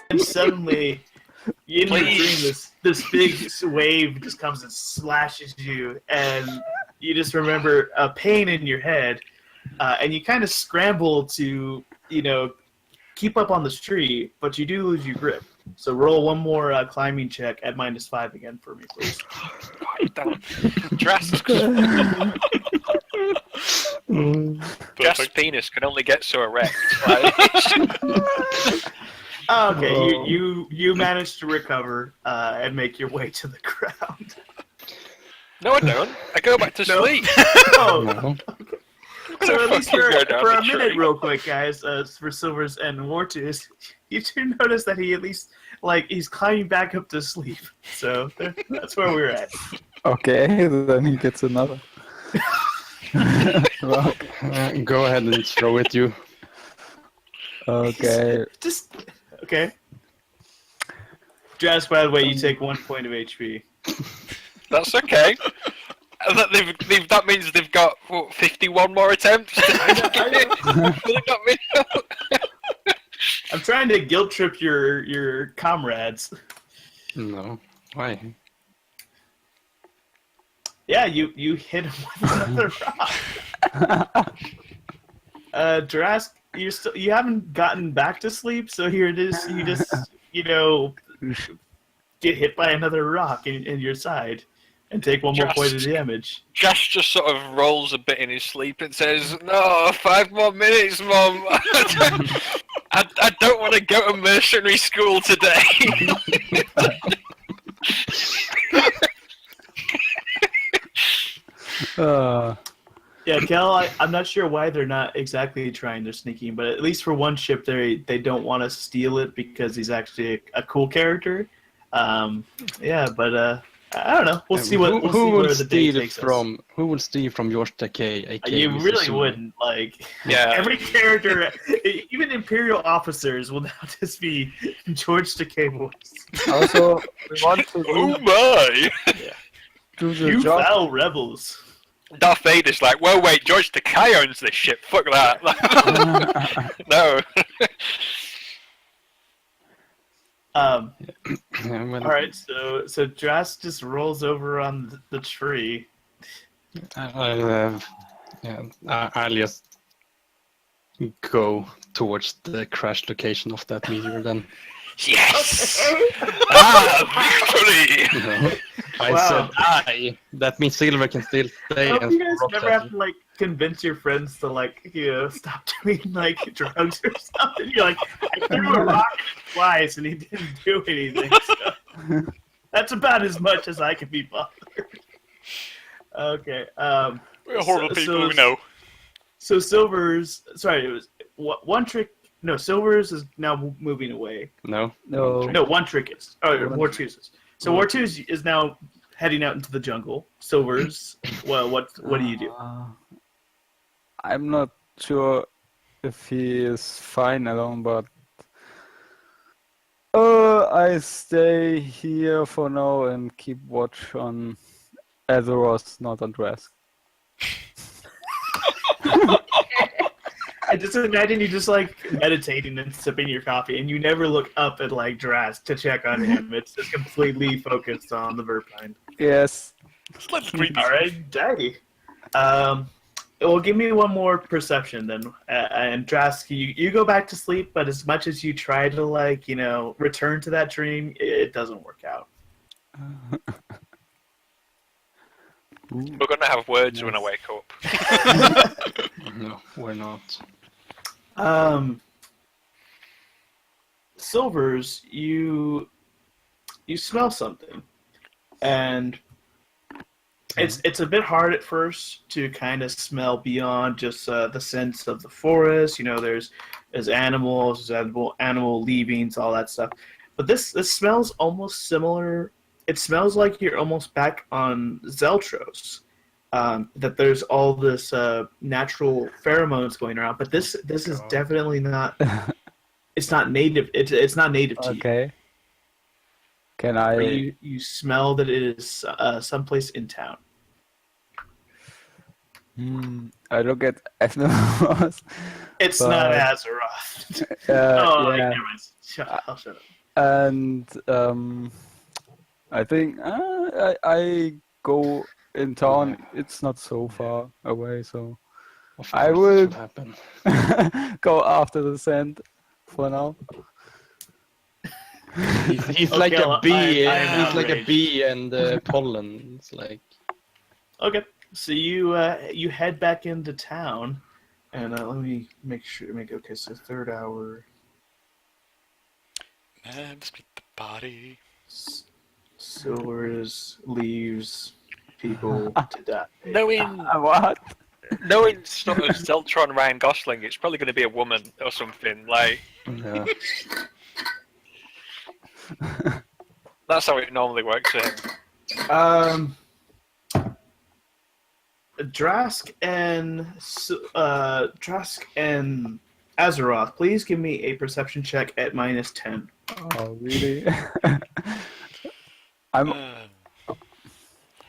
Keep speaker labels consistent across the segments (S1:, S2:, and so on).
S1: then suddenly, in your dream, this big wave just comes and slashes you, and you just remember a pain in your head, and you kind of scramble to, keep up on this tree, but you do lose your grip. So roll one more climbing check at -5 again for me, please.
S2: Drask's penis can only get so erect.
S1: Okay, you managed to recover and make your way to the ground.
S2: No, I don't. I go back to sleep.
S1: Oh,
S3: No.
S1: okay. So at least for a minute, real quick, guys, for Silvers and Wartus, you do notice that he at least, he's climbing back up to sleep. So that's where we're at.
S4: Okay, then he gets another. Rock.
S3: Go ahead and throw it, you.
S4: Okay.
S1: Okay. Jazz, by the way, you take 1 point of HP.
S2: That's okay. That means they've got 51 more attempts.
S1: I'm trying to guilt trip your comrades.
S3: No. Why?
S1: Yeah, you hit him with another rock. Drask, you haven't gotten back to sleep, so here it is. You just get hit by another rock in your side. And take one more point of damage.
S2: Josh just sort of rolls a bit in his sleep and says, "No, 5 more minutes, Mom. I don't want to go to mercenary school today."
S1: Yeah, Kel, I'm not sure why they're not exactly trying their sneaking, but at least for one ship, they don't want to steal it because he's actually a cool character. But I don't know. We'll see where the day takes us.
S3: Who will steal from George Takei, aka
S1: You
S3: Mr.
S1: really
S3: Sue?
S1: wouldn't.
S2: Yeah.
S1: Every character, even Imperial officers, will now just be George Takei voice.
S4: Also, we want to
S2: Oh my!
S4: do the
S1: You
S4: job.
S1: foul rebels.
S2: Darth Vader's like, "Well, wait, George Takei owns this ship. Fuck that." No.
S1: Alright, so Drask just rolls over on the tree.
S3: I'll just go towards the crash location of that meteor then.
S2: Yes! Victory!
S3: No, I said I. That means Silver can still stay
S1: I hope
S3: and
S1: you guys
S3: rock
S1: never
S3: that.
S1: have to convince your friends to stop doing drugs or something. You're like, I threw a rock twice and he didn't do anything. So that's about as much as I can be bothered. Okay.
S2: We're horrible people, we know.
S1: So Silver's, sorry, it was one trick. No, Silver's is now moving away.
S3: No.
S1: No, one trick is. Oh, Wartus is. So Wartus is now heading out into the jungle. Silver's, well, what do you do?
S4: I'm not sure if he is fine alone, but I stay here for now and keep watch on Azeroth, not on Drask.
S1: I just imagine you just meditating and sipping your coffee, and you never look up at Drask to check on him. It's just completely focused on the Verpine.
S4: Yes.
S1: All right, Daddy. Well, give me one more perception then. And Drask, you go back to sleep, but as much as you try to return to that dream, it doesn't work out.
S2: We're gonna have words when I wake up.
S3: No, we're not.
S1: Silvers, you smell something, and it's a bit hard at first to kind of smell beyond just the sense of the forest. There's animals, there's animal leavings, all that stuff. But this smells almost similar. It smells like you're almost back on Zeltros. That there's all this natural pheromones going around, but this is definitely not. It's not native. It's not native to you.
S4: Okay. Can
S1: But
S4: I?
S1: you smell that it is someplace in town.
S4: I look at Azeroth.
S1: It's
S4: But-
S1: not Azeroth.
S4: Yeah.
S1: Never mind. I'll shut up.
S4: And I think I go in town. It's not so far away, so
S3: Of
S4: I
S3: course
S4: will
S3: this will happen.
S4: go after the sand for now.
S3: He's
S1: Okay,
S3: like a
S1: I
S3: bee.
S1: am
S3: He's like a
S1: outraged.
S3: bee and pollen. It's like
S1: Okay, so you head back into town, and let me make sure. Okay, so third hour.
S5: Man, split the body.
S1: Silvers leaves people to die.
S2: Knowing
S4: What?
S2: sort of Zeltron Ryan Gosling, it's probably going to be a woman or something. Like
S3: yeah.
S2: that's how it normally works for him.
S1: Drask and Azeroth, please give me a perception check at -10.
S4: Oh, really? I'm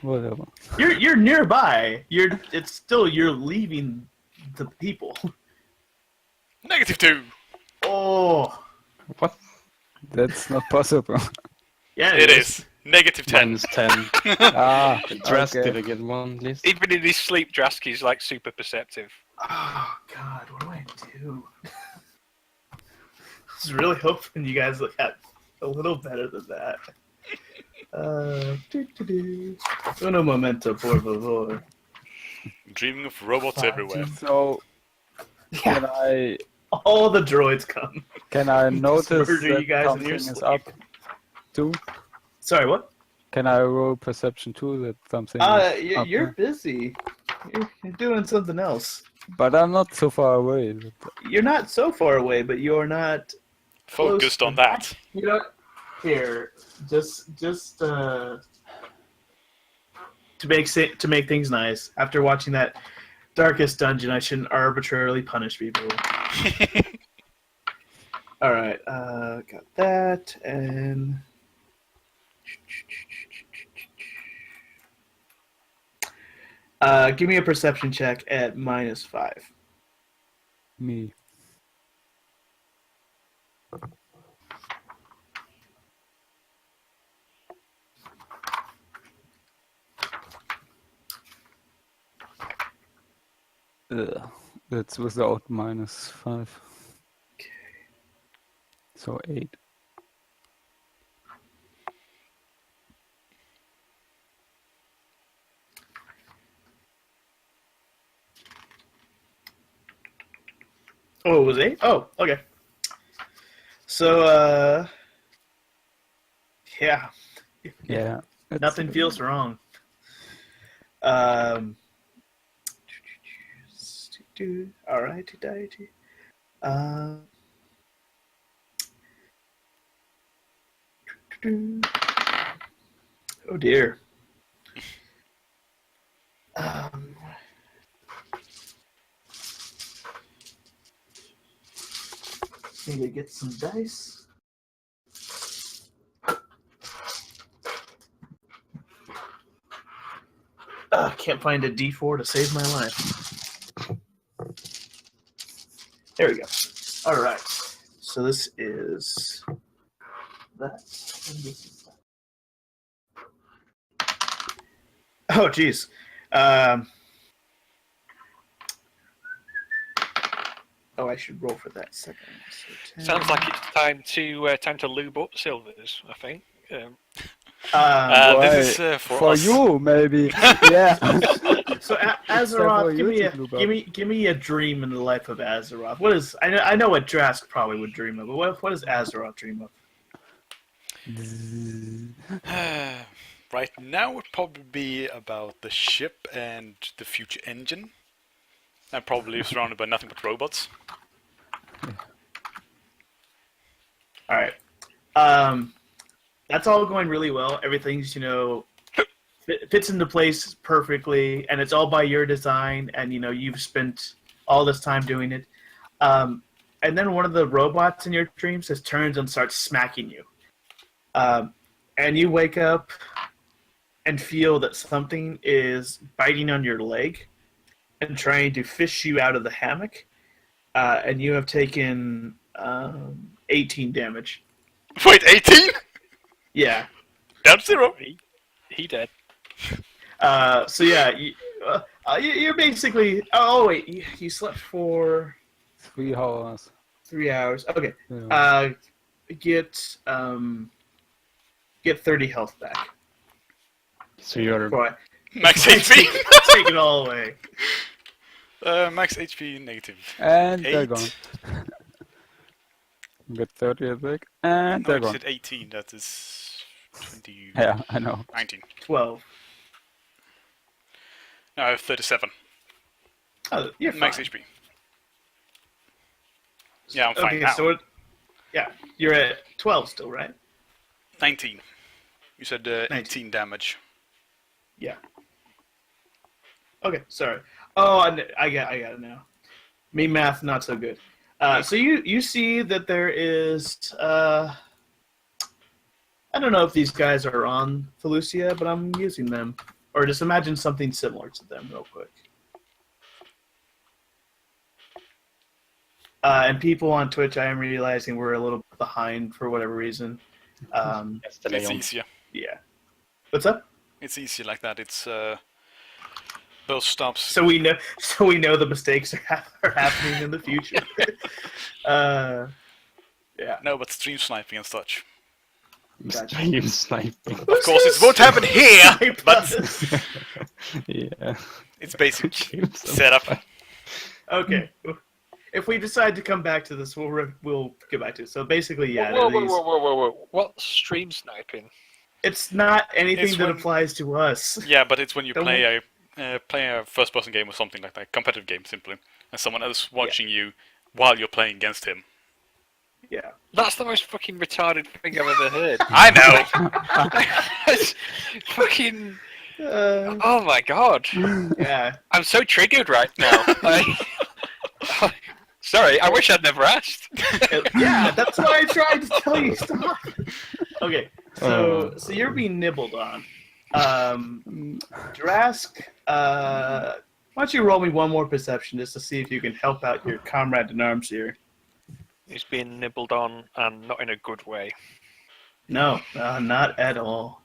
S4: whatever.
S1: You're nearby. You're leaving the people.
S5: -2.
S1: Oh,
S3: What?
S4: That's not possible.
S1: yeah,
S5: It is. -10.
S3: -10.
S4: Ah,
S3: Drask,
S4: okay.
S3: did I get one, please?
S2: Even in his sleep, Drasky's like super perceptive.
S1: Oh God, what do I do? I was really hoping you guys got a little better than that. Uno momento, por favor.
S5: I'm dreaming of robots everywhere.
S4: So can I
S1: All the droids come.
S4: notice
S1: murder
S4: that
S1: you guys in your
S4: something is
S1: sleep.
S4: up too?
S1: Sorry, what?
S4: Can I roll perception too that something is up
S1: You're
S4: there?
S1: busy. You're doing something else.
S4: But I'm not so far away.
S1: You're not so far away, but you're not
S5: Focused on that.
S1: You know, here, just to make things nice. After watching that Darkest Dungeon, I shouldn't arbitrarily punish people. All right, got that, and give me a perception check at -5.
S4: Me. That's without -5.
S1: Okay.
S4: So 8.
S1: Oh, it was 8? Oh, okay. So, yeah.
S4: Yeah.
S1: Nothing feels wrong. Alrighty, diety. Oh dear. Need to get some dice. Can't find a D4 to save my life. There we go. All right. So this is that. And this is that. Oh, geez. Oh, I should roll for that second. So 10.
S2: Sounds like it's time to lube up Silvers. I think.
S5: This is for us.
S4: you, maybe. Yeah.
S1: So Azeroth, give me a dream in the life of Azeroth. What is I know what Drask probably would dream of, but what does Azeroth dream of?
S5: Right now, it would probably be about the ship and the future engine. I'm probably surrounded by nothing but robots.
S1: All right. That's all going really well. Everything's, fits into place perfectly, and it's all by your design, and, you've spent all this time doing it. And then one of the robots in your dreams just turns and starts smacking you. And you wake up and feel that something is biting on your leg and trying to fish you out of the hammock. And you have taken 18 damage.
S5: Wait, 18?
S1: Yeah.
S5: That's 0.
S2: He dead.
S1: So yeah, you're basically. Oh wait, you slept for
S4: 3 hours.
S1: 3 hours. Okay.
S4: Yeah.
S1: Get 30 health back.
S3: So you're
S1: Boy,
S5: Max HP.
S1: take it all away.
S5: Max HP negative.
S4: And they're
S5: 8.
S4: gone. Get 30, I think. And
S5: No,
S4: they're
S5: I
S4: gone.
S5: said 18. That is 20.
S4: Yeah, I know.
S5: 19.
S1: 12.
S5: No, I have 37.
S1: Oh, you're
S5: Max
S1: fine.
S5: HP. Yeah, I'm fine
S1: Okay,
S5: now.
S1: so you're at 12 still, right?
S5: 19. You said 18 damage.
S1: Yeah. Okay, sorry. Oh, I got it now. Me math not so good. So you see that there is I don't know if these guys are on Felucia, but I'm using them. Or just imagine something similar to them real quick. And people on Twitch, I am realizing we're a little behind for whatever reason.
S3: That's the
S5: It's
S3: Leon.
S5: easier.
S1: Yeah. What's up?
S5: It's easier like that. It's those stops.
S1: So we know the mistakes are happening in the future. Yeah.
S5: No, but stream sniping and such.
S3: Stream sniping.
S5: Of course, it won't happen here, but
S3: Yeah.
S5: it's basic
S3: Stream
S5: setup.
S1: Okay. If we decide to come back to this, we'll get back to it. So basically, yeah,
S2: Whoa. What's stream sniping?
S1: it's not anything
S5: It's
S1: that
S5: when-
S1: applies to us.
S5: Yeah, but it's when you
S1: Don't
S5: play a first-person game or something like that, competitive game simply, and someone else watching you while you're playing against him.
S1: Yeah.
S2: That's the most fucking retarded thing I've ever heard.
S5: I know.
S2: It's fucking.
S1: Uh,
S2: Oh my god.
S1: yeah.
S2: I'm so triggered right now. Sorry, I wish I'd never asked.
S1: Yeah, that's why I tried to tell you stop. Okay, so you're being nibbled on. Drask, why don't you roll me one more perception just to see if you can help out your comrade in arms here?
S2: He's being nibbled on, and not in a good way.
S1: No, not at all.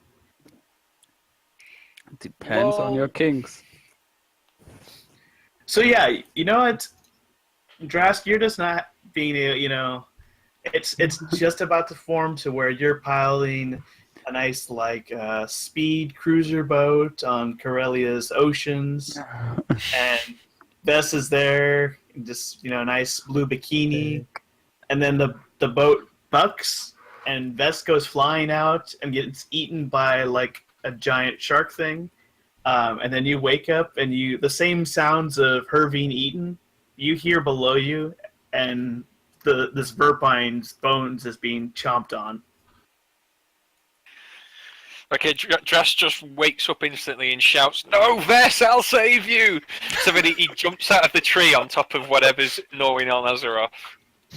S4: Depends on your kinks.
S1: So yeah, you know what, Drask, you're just not being, it's just about to form to where you're piloting a nice speed cruiser boat on Corellia's oceans, and Bess is there, just nice blue bikini, and then the boat bucks, and Bess goes flying out and gets eaten by a giant shark thing, and then you wake up and the same sounds of her being eaten you hear below you, and this Verpine's bones is being chomped on.
S2: Okay, Dress just wakes up instantly and shouts, "No, Vess, I'll save you!" So then he jumps out of the tree on top of whatever's gnawing on Azeroth.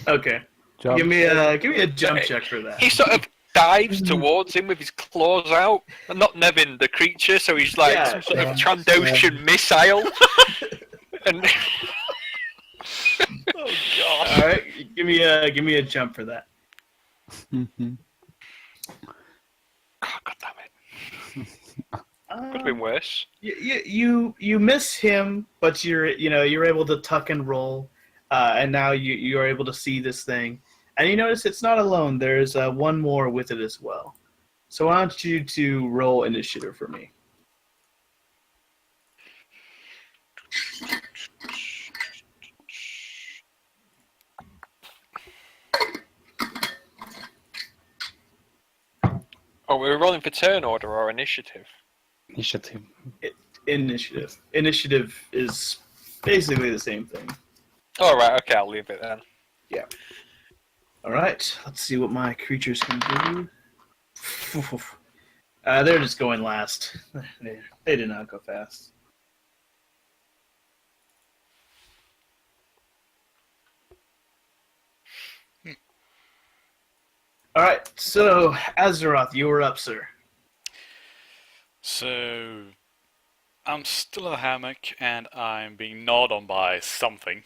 S1: Okay,
S4: Jump.
S1: give me a jump check for that.
S2: He sort of dives towards him with his claws out. And not Nevin, the creature, so he's like some sort of Trandoshan missile. And
S5: Oh god.
S1: All right, give me a jump for that.
S4: Mhm.
S2: oh, God damn it. Could have been worse.
S1: You miss him, but you're able to tuck and roll, and now you're able to see this thing, and you notice it's not alone. There's one more with it as well. So I want you to roll initiative for me.
S2: Oh, we were rolling for turn order or initiative?
S3: Initiative.
S1: Initiative. Initiative is basically the same thing.
S2: Alright, okay, I'll leave it then.
S1: Yeah. All right. Let's see what my creatures can do. They're just going last. They did not go fast. All right. So, Azeroth, you were up, sir.
S5: So, I'm still in a hammock and I'm being gnawed on by something.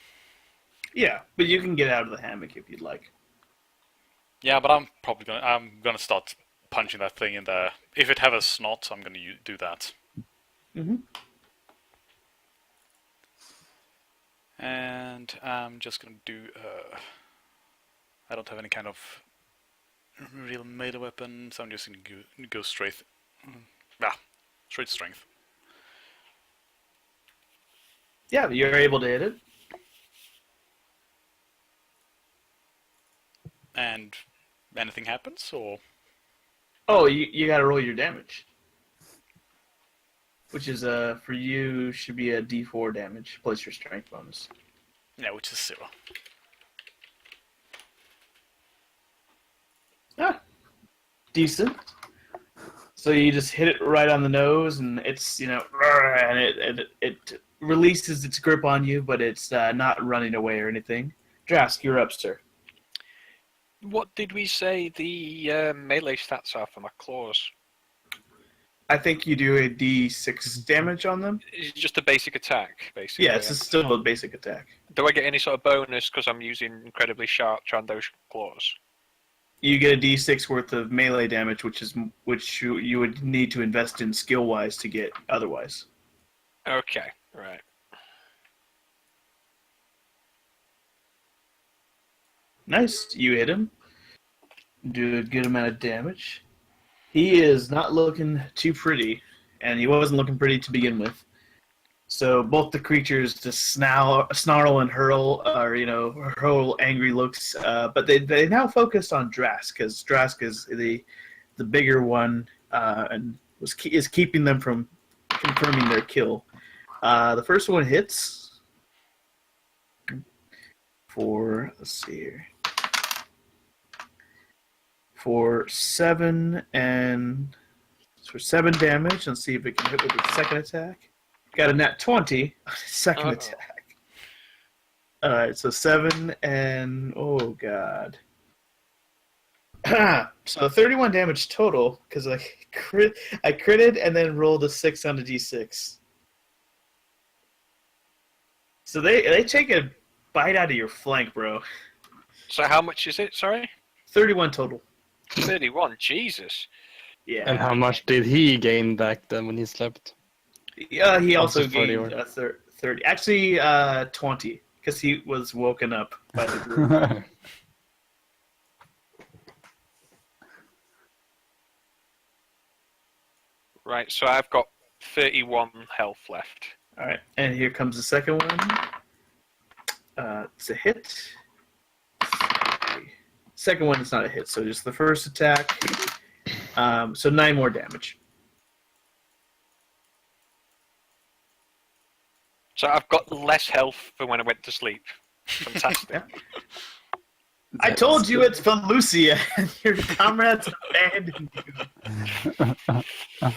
S1: Yeah, but you can get out of the hammock if you'd like.
S5: Yeah, but I'm gonna start punching that thing in there. If it have a snot, I'm gonna do that.
S1: Mm-hmm.
S5: And I'm just gonna do. I don't have any kind of real melee weapon, so I'm just gonna go straight. Straight strength.
S1: Yeah, you're able to hit it.
S5: And anything happens, or
S1: Oh, you got to roll your damage, which is for you should be a D4 damage plus your strength bonus.
S5: yeah, which is 0.
S1: Ah, decent. So you just hit it right on the nose, and it's and it releases its grip on you, but it's not running away or anything. Drask, you're up, sir.
S2: What did we say the melee stats are for my claws?
S1: I think you do a D6 damage on them.
S2: It's just a basic attack, basically.
S1: Yeah, it's still a basic attack.
S2: Do I get any sort of bonus because I'm using incredibly sharp Trandoshan claws?
S1: You get a D6 worth of melee damage, which you would need to invest in skill-wise to get otherwise.
S2: Okay, right.
S1: Nice. You hit him. Do a good amount of damage. He is not looking too pretty, and he wasn't looking pretty to begin with. So both the creatures just snarl and hurl angry looks. But they now focus on Drask, because Drask is the bigger one, and is keeping them from confirming their kill. The first one hits for, let's see here, for 7 damage. Let's see if it can hit with its second attack. Got a nat 20 on its second attack. Alright, so 7 and oh god. So 31 damage total, because I critted and then rolled a 6 on a d6. So they take a bite out of your flank, bro.
S2: So how much is it, sorry?
S1: 31 total.
S2: 31, Jesus.
S1: Yeah.
S3: And how much did he gain back then when he slept?
S1: Yeah, he also
S3: Also 40
S1: gained 30. Actually, 20, because he was woken up by the group.
S2: Right, so I've got 31 health left.
S1: All right, and here comes the second one. It's a hit. Second one is not a hit, so just the first attack. So 9 more damage.
S2: So I've got less health than when I went to sleep. Fantastic.
S1: I told you it's Felucia, and your comrades abandoned you. All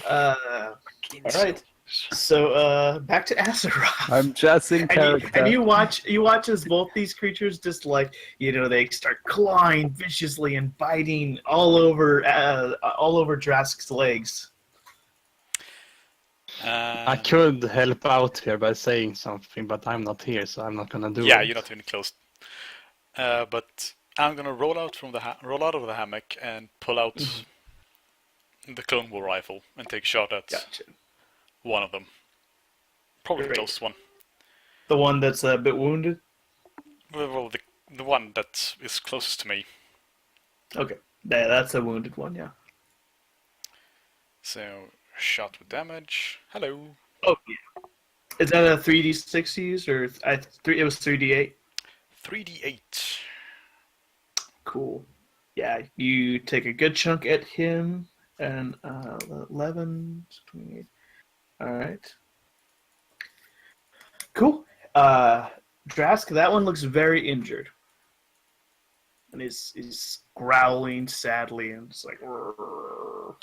S1: right. So back to Azeroth.
S4: I'm jazzing character.
S1: And you watch as both these creatures just they start clawing viciously and biting all over Drask's legs.
S3: I could help out here by saying something, but I'm not here, so I'm not gonna do it.
S5: Yeah, you're not even close. But I'm gonna roll out of the hammock and pull out the clone war rifle and take a shot at one of them. Probably the closest one.
S1: The one that's a bit wounded?
S5: Well, the one that is closest to me.
S1: Okay. Yeah, that's a wounded one, yeah.
S5: So, shot with damage. Hello.
S1: Oh, yeah. Is that a 3d6 used, or it was 3d8?
S5: 3d8.
S1: Cool. Yeah, you take a good chunk at him, and 11, 28. All right. Cool. Drask, that one looks very injured. And he's growling sadly and it's like... Rrr.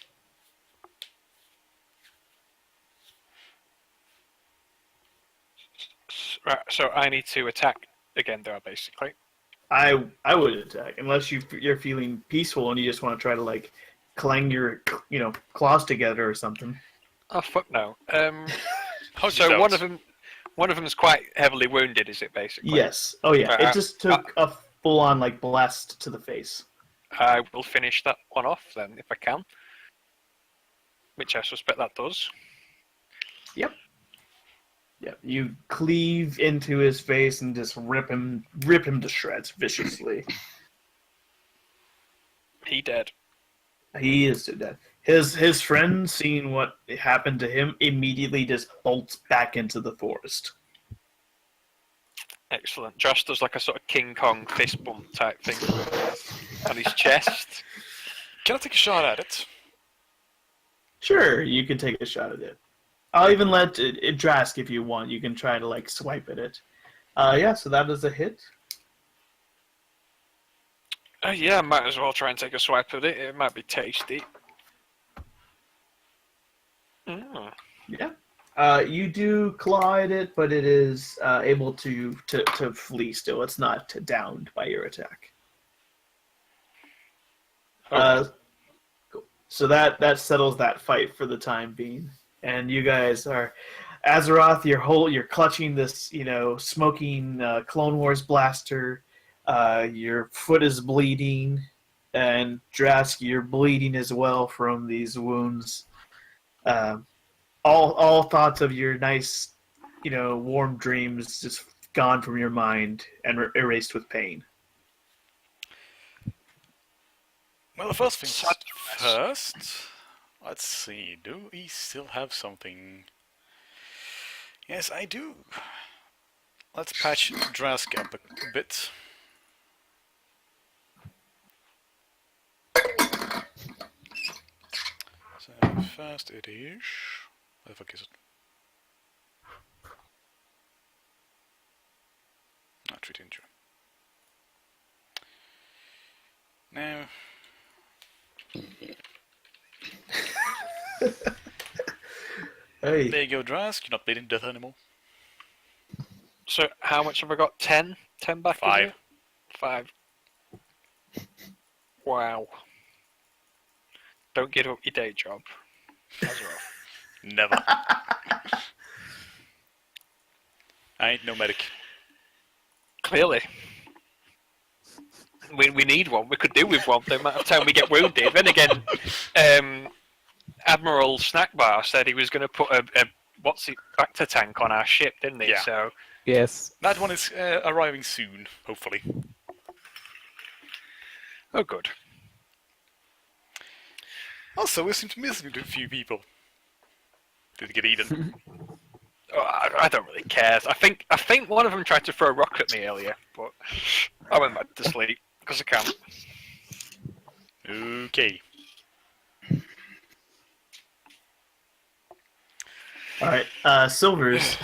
S2: Right, so I need to attack again there, basically.
S1: I would attack, unless you're feeling peaceful and you just want to try to, clang your, claws together or something.
S2: Oh, fuck no. So one of them is quite heavily wounded, is it, basically?
S1: Yes. Oh, yeah.
S2: Right,
S1: It just took a full-on, blast to the face.
S2: I will finish that one off then, if I can. Which I suspect that does.
S1: Yep. Yep. You cleave into his face and just rip him to shreds viciously.
S2: He dead.
S1: He is dead. His friend, seeing what happened to him, immediately just bolts back into the forest.
S2: Excellent. Josh does like a sort of King Kong fist bump type thing on his chest.
S5: Can I take a shot at it?
S1: Sure, you can take a shot at it. I'll even let it Drask if you want. You can try to like swipe at it. Yeah, so that is a hit.
S2: Yeah, I might as well try and take a swipe at it. It might be tasty. Mm.
S1: Yeah. You do claw at it, but it is able to flee still. It's not downed by your attack.
S2: Okay.
S1: Cool. So that settles that fight for the time being. And you guys are, Azeroth, you're clutching this, smoking Clone Wars blaster. Your foot is bleeding, and Drask, you're bleeding as well from these wounds. All thoughts of your nice, warm dreams just gone from your mind and erased with pain.
S5: Well, the first things
S2: Sacrifice.
S5: first. Let's see. Do we still have something? Yes, I do. Let's patch Drask up a bit. So first it is. Where the fuck is it? Not treat injury. Now.
S1: Hey.
S5: There you go, Drask. You're not bleeding to death anymore.
S2: So how much have I got? 10? 10 back? is
S5: 5.
S2: it? 5. Wow. Don't give up your day job. Azeroth.
S5: Never. I ain't no medic.
S2: Clearly. We need one. We could do with one the amount of time we get wounded. Then again, Admiral Snackbar said he was going to put a Bacta tank on our ship, didn't he?
S5: Yeah.
S2: So
S4: Yes.
S5: That one is arriving soon, hopefully.
S2: oh, good.
S5: Also, we seem to miss a few people. Did he get eaten?
S2: Oh, I don't really care. I think one of them tried to throw a rock at me earlier, but I went back to sleep because I can't.
S5: Okay.
S1: All right, Silvers,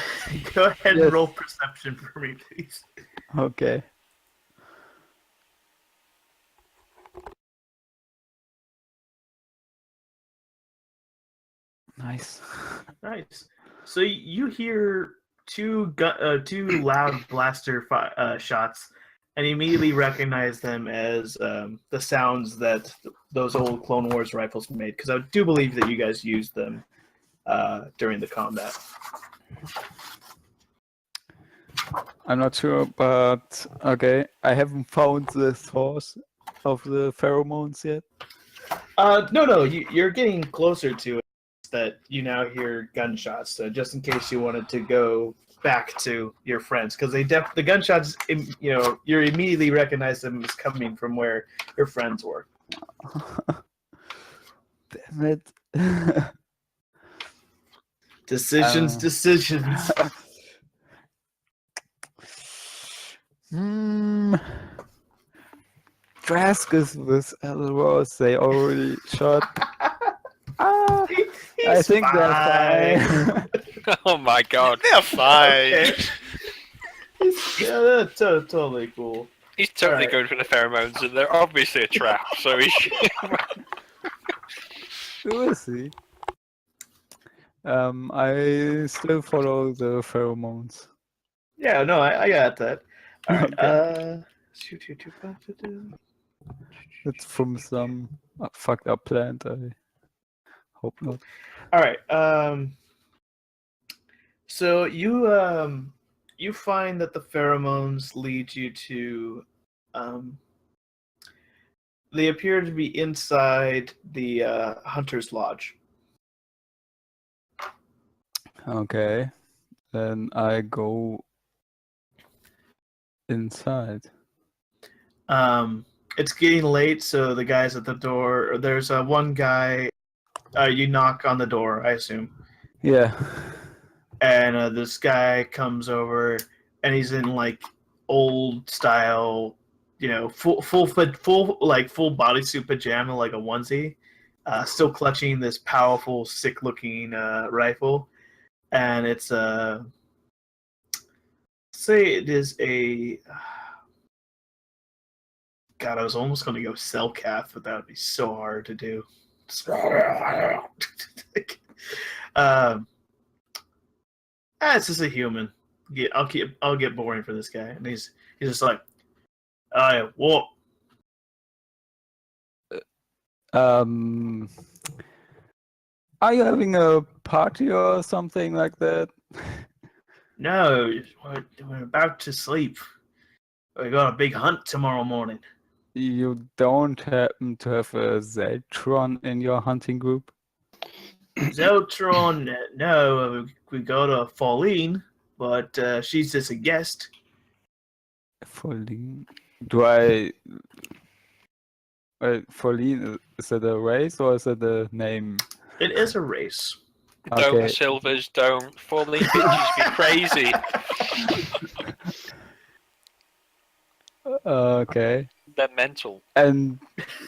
S1: go ahead and
S4: Yes.
S1: roll perception for me, please.
S4: Okay. Nice.
S1: Nice. So you hear two loud blaster shots, and immediately recognize them as the sounds that those old Clone Wars rifles made. Because I do believe that you guys used them during the combat.
S4: I'm not sure, but okay. I haven't found the source of the pheromones yet.
S1: No, you're getting closer to it. That you now hear gunshots. So just in case you wanted to go back to your friends, because the gunshots, you immediately recognize them as coming from where your friends were.
S4: Damn it.
S1: Decisions.
S4: Drask is with Elros. They already shot. I
S1: He's
S4: think
S1: fine.
S4: they're fine.
S2: Oh my god.
S5: They're fine.
S1: Okay. Yeah, that's totally cool.
S2: He's totally
S1: Alright.
S2: going for the pheromones, and they're obviously a trap, so he should...
S4: We'll see. I still follow the pheromones.
S1: Yeah, no, I got that. All right.
S4: Okay.
S1: Shoot.
S4: It's from some fucked up plant. I hope not.
S1: All right. So you find that the pheromones lead you to They appear to be inside the Hunter's Lodge.
S4: Okay. Then I go inside.
S1: It's getting late, so the guys at the door. There's one guy. You knock on the door, I assume,
S4: Yeah.
S1: and this guy comes over, and he's in like old style, full bodysuit pajama, like a onesie, still clutching this powerful, sick looking rifle, and it's say it is a. God, I was almost going to go Cellcath, but that would be so hard to do. It's just a human. Yeah, I'll get boring for this guy, and he's just like, what?
S4: Are you having a party or something like that?
S1: No, we're about to sleep. We got a big hunt tomorrow morning.
S4: You don't happen to have a Zeltron in your hunting group?
S1: Zeltron, no, we got a Pauline, but she's just a guest.
S4: Pauline? Do I... Pauline, is that a race or is it a name?
S1: It is a race.
S2: Don't,
S4: Okay.
S2: Silvers, don't. 4-lane bitches be crazy.
S4: Okay.
S2: They're mental.
S4: And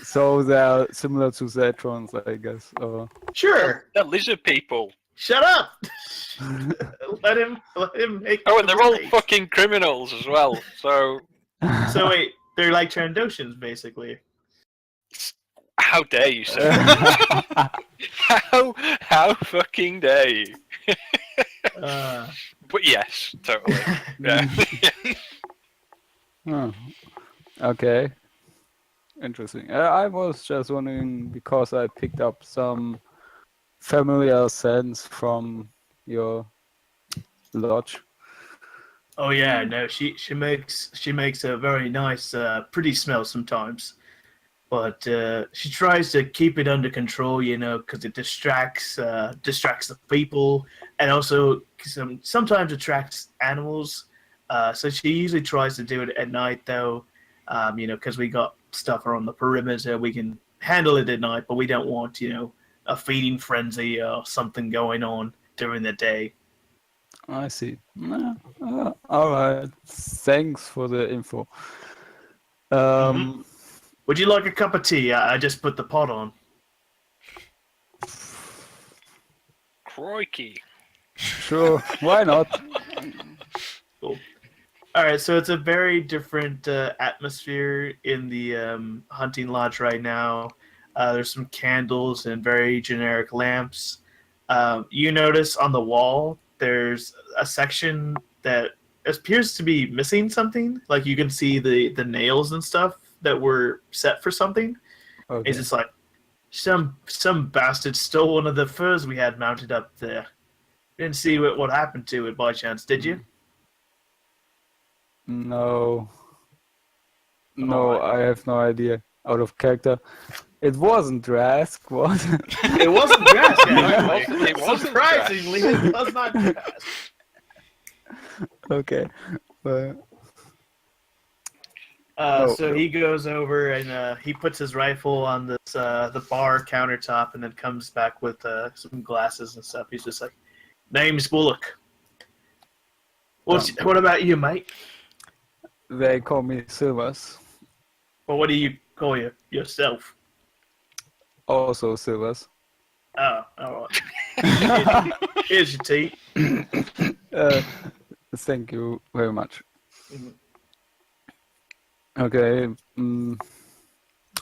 S4: so they're similar to Zeltrons, I guess. Or...
S1: Sure.
S2: They're lizard people.
S1: Shut up. let him make.
S2: Oh, and they're all
S1: mistakes.
S2: fucking criminals as well. So
S1: So wait, they're like Trandoshans, basically.
S2: how dare you, sir? how fucking dare you? But yes, totally. Yeah.
S4: Oh, okay. Interesting. I was just wondering because I picked up some familiar scents from your lodge.
S1: Oh yeah, no, she makes a very nice, pretty smell sometimes, but she tries to keep it under control, because it distracts the people, and also sometimes attracts animals. So she usually tries to do it at night, though, because we got stuff around the perimeter, we can handle it at night, but we don't want, a feeding frenzy or something going on during the day.
S4: I see. All right. Thanks for the info.
S1: Would you like a cup of tea? I just put the pot on.
S2: Crikey.
S4: Sure. Why not?
S1: Cool. All right, so it's a very different atmosphere in the hunting lodge right now. There's some candles and very generic lamps. You notice on the wall there's a section that appears to be missing something. Like you can see the nails and stuff that were set for something.
S4: Okay.
S1: It's just like some bastard stole one of the furs we had mounted up there. Didn't see what happened to it by chance, did you?
S4: No. No,
S1: Alright.
S4: I have no idea. Out of character. It wasn't Drask, was it?
S1: It wasn't Drask,
S2: It wasn't
S1: surprisingly, it was not Drask.
S4: Okay. But...
S1: So he goes over and he puts his rifle on this the bar countertop, and then comes back with some glasses and stuff. He's just like, "Name's Bullock. What about you, mate?
S4: They call me Silvers.
S1: Well, what do you call yourself?"
S4: Also Silvers.
S1: Oh, all right. Here's your tea.
S4: Thank you very much.
S1: Mhm.
S4: Okay.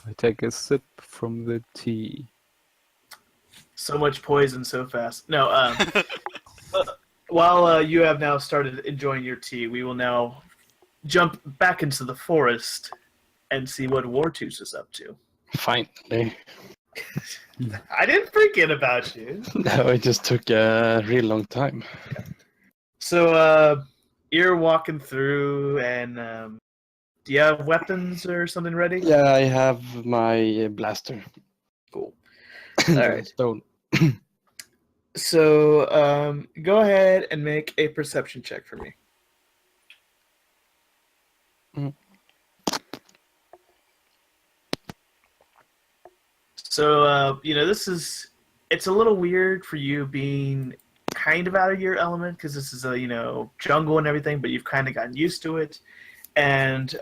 S4: I take a sip from the tea.
S1: So much poison so fast. No, while you have now started enjoying your tea, we will now jump back into the forest and see what Wartooth is up to.
S3: Finally.
S1: I didn't forget about you.
S3: No, it just took a real long time.
S1: So you're walking through, and Do you have weapons or something ready?
S3: Yeah, I have my blaster.
S1: Cool.
S3: The
S1: Alright.
S3: stone.
S1: So go ahead and make a perception check for me.
S3: Mhm.
S1: So it's a little weird for you being kind of out of your element because this is a jungle and everything, but you've kind of gotten used to it, and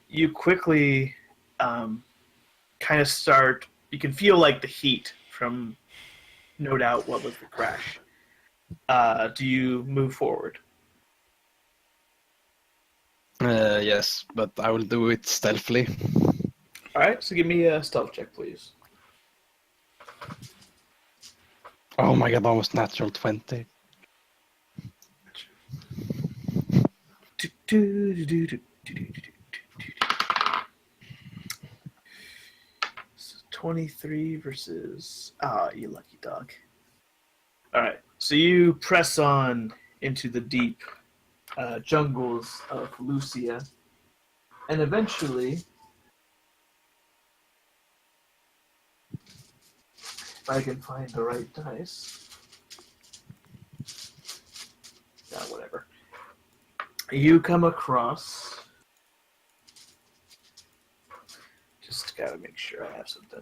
S1: you quickly kind of start. You can feel like the heat from, no doubt, what was the crash. Do you move forward?
S3: Yes, but I will do it stealthily.
S1: All right, so give me a stealth check, please.
S3: Oh my god, almost natural 20.
S1: So 23 versus you lucky dog. All right, so you press on into the deep jungles of Lucia, and eventually, if I can find the right dice, whatever, you come across. Just gotta make sure I have something.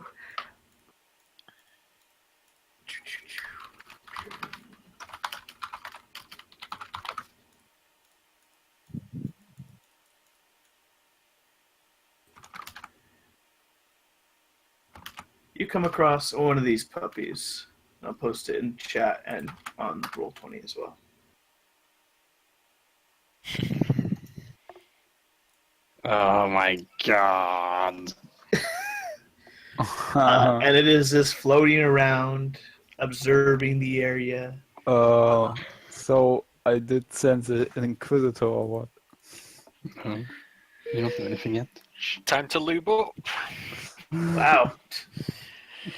S1: You come across one of these puppies. I'll post it in chat and on Roll20 as well.
S3: Oh my god.
S1: And it is just floating around, observing the area.
S4: So I did sense an Inquisitor or what?
S3: No, you don't do anything yet.
S2: Time to lube up.
S1: Wow.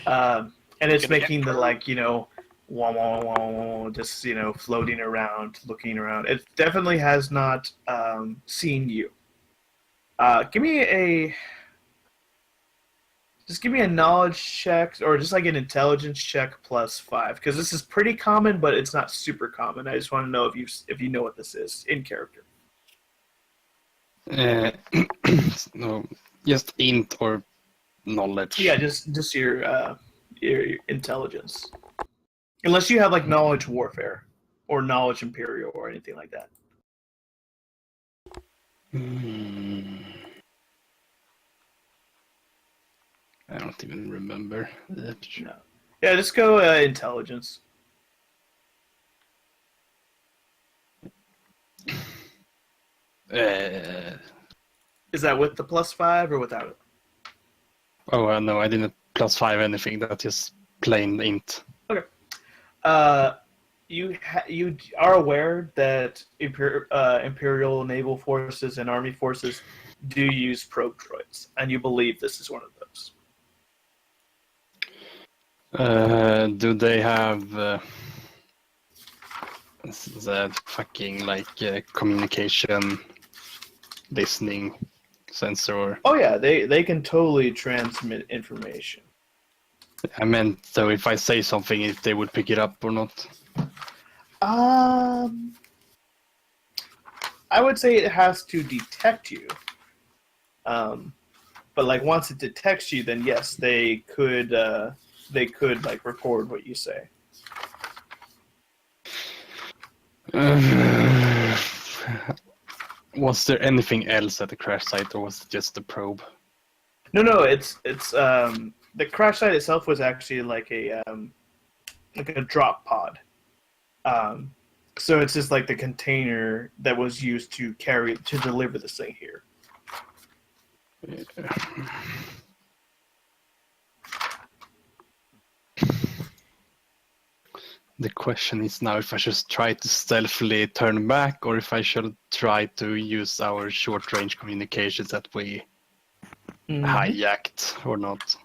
S1: And it's
S2: Gonna
S1: making
S2: get
S1: the
S2: through.
S1: wah, wah, wah, wah, just floating around, looking around. It definitely has not seen you. Give me a knowledge check, or just like an intelligence check +5, because this is pretty common, but it's not super common. I just want to know if you know what this is in character.
S3: No, just int or knowledge.
S1: Yeah, just your intelligence, unless you have like knowledge warfare or knowledge imperial or anything like that.
S3: I don't even remember.
S1: No. Yeah, just go intelligence. Is that with the +5 or without it?
S3: Oh no, I didn't +5 anything. That's just plain int.
S1: You are aware that Imperial naval forces and army forces do use probe droids, and you believe this is one of those.
S3: Do they have the fucking communication listening sensor?
S1: Oh yeah, they can totally transmit information.
S3: I meant, so if I say something, if they would pick it up or not.
S1: I would say it has to detect you. But once it detects you, then yes, they could record what you say.
S3: Was there anything else at the crash site, or was it just the probe?
S1: No, it's the crash site itself was actually like a drop pod. So it's just like the container that was used to deliver this thing here.
S3: The question is now if I should try to stealthily turn back, or if I should try to use our short-range communications that we hijacked or not.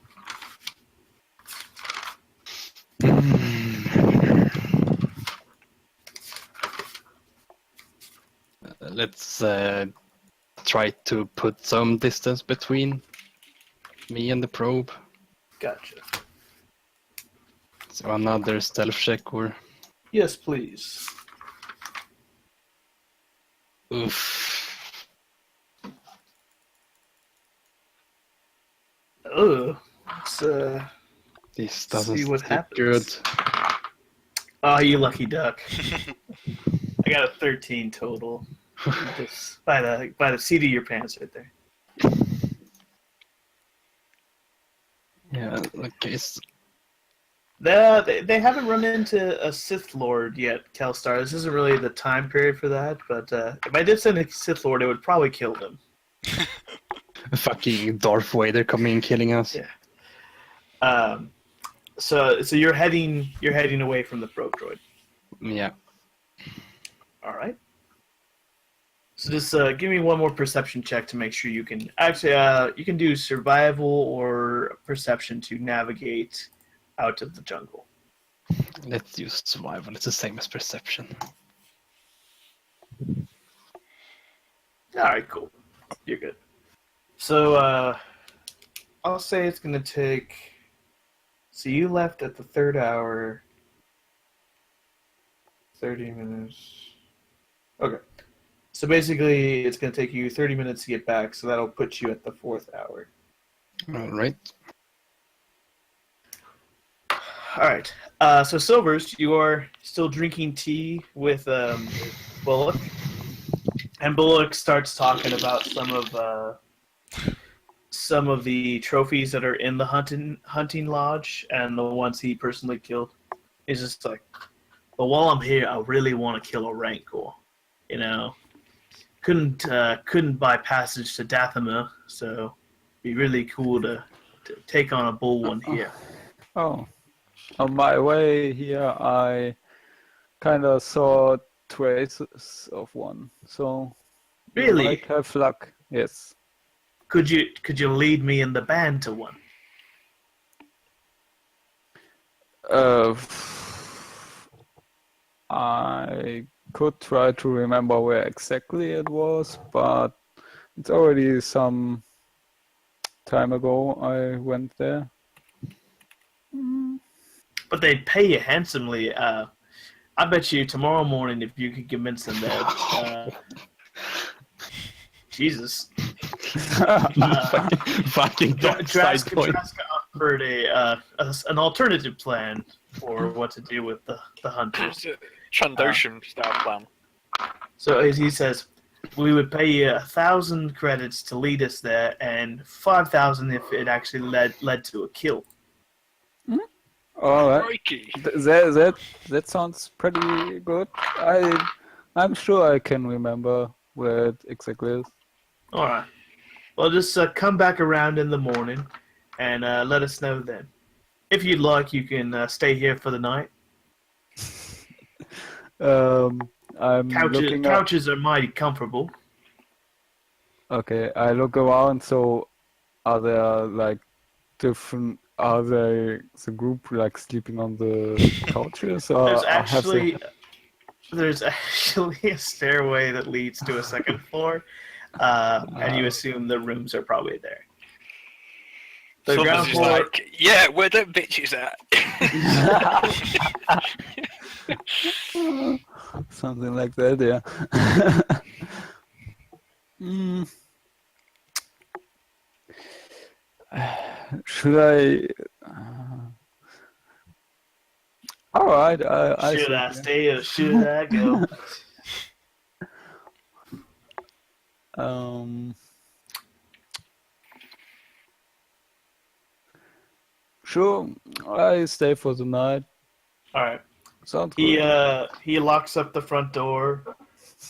S3: Let's try to put some distance between me and the probe.
S1: Gotcha.
S3: So another stealth check or...
S1: Yes, please.
S3: Oof.
S1: Ugh. Let's
S3: This doesn't
S1: see what
S3: look
S1: happens.
S3: good.
S1: Oh, you lucky duck. I got a 13 total. Just by the seat of your pants right there.
S3: Yeah, okay.
S1: They haven't run into a Sith Lord yet, Kelstar. This isn't really the time period for that, but if I did send a Sith Lord, it would probably kill them.
S3: Fucking Darth Vader coming and killing us.
S1: Yeah. So you're heading away from the probe droid.
S3: Yeah.
S1: All right. So just give me one more perception check to make sure you can actually you can do survival or perception to navigate out of the jungle.
S3: Let's use survival. It's the same as perception.
S1: All right, cool. You're good. So I'll say it's going to take... So you left at the 3rd hour. 30 minutes. Okay. So basically, it's going to take you 30 minutes to get back, so that'll put you at the 4th hour.
S3: All right.
S1: All right. So Silvers, you are still drinking tea with Bullock, and Bullock starts talking about some of the trophies that are in the hunting lodge and the ones he personally killed. He's just like, but while I'm here, I really want to kill a Rancor. You know, couldn't buy passage to Dathomir, so it'd be really cool to take on a bull one here.
S4: Oh. On my way here, I kind of saw traces of one. So you
S1: Really?
S4: might have luck. Yes.
S1: Could you lead me in the band to one?
S4: I could try to remember where exactly it was, but it's already some time ago I went there.
S1: But they'd pay you handsomely. I bet you tomorrow morning if you could convince them that. Jesus.
S3: Fucking dark side point.
S1: Draska offered an alternative plan for what to do with the hunters.
S2: Trandoshan style plan.
S1: So as he says, we would pay you 1,000 credits to lead us there, and 5,000 if it actually led to a kill.
S4: All right.
S2: Crikey.
S4: That sounds pretty good. I'm sure I can remember where it exactly is.
S1: All right. Well, just come back around in the morning and let us know then. If you'd like, you can stay here for the night.
S4: I'm looking up.
S1: Couches are mighty comfortable.
S4: Okay, I look around. So, are there like different? Are they the group like sleeping on the couches? Or
S1: There's actually a stairway that leads to a second floor, and you assume the rooms are probably there. The
S2: Someone's
S1: ground
S2: just
S1: floor.
S2: like, yeah, where the bitches at?
S4: Something like that, yeah. Should I? All right.
S1: Should I stay or should I go?
S4: Sure. I stay for the night.
S1: All right.
S4: Sounds good.
S1: He locks up the front door,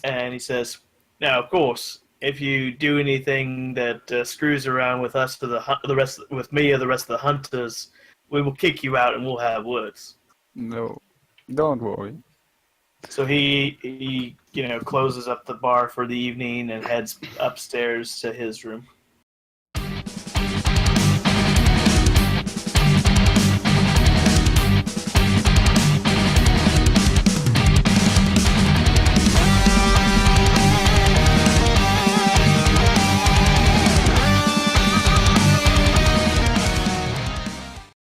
S1: and he says, "Now, of course, if you do anything that screws around with us, with me or the rest of the hunters, we will kick you out and we'll have words."
S4: No, don't worry.
S1: So he closes up the bar for the evening and heads upstairs to his room.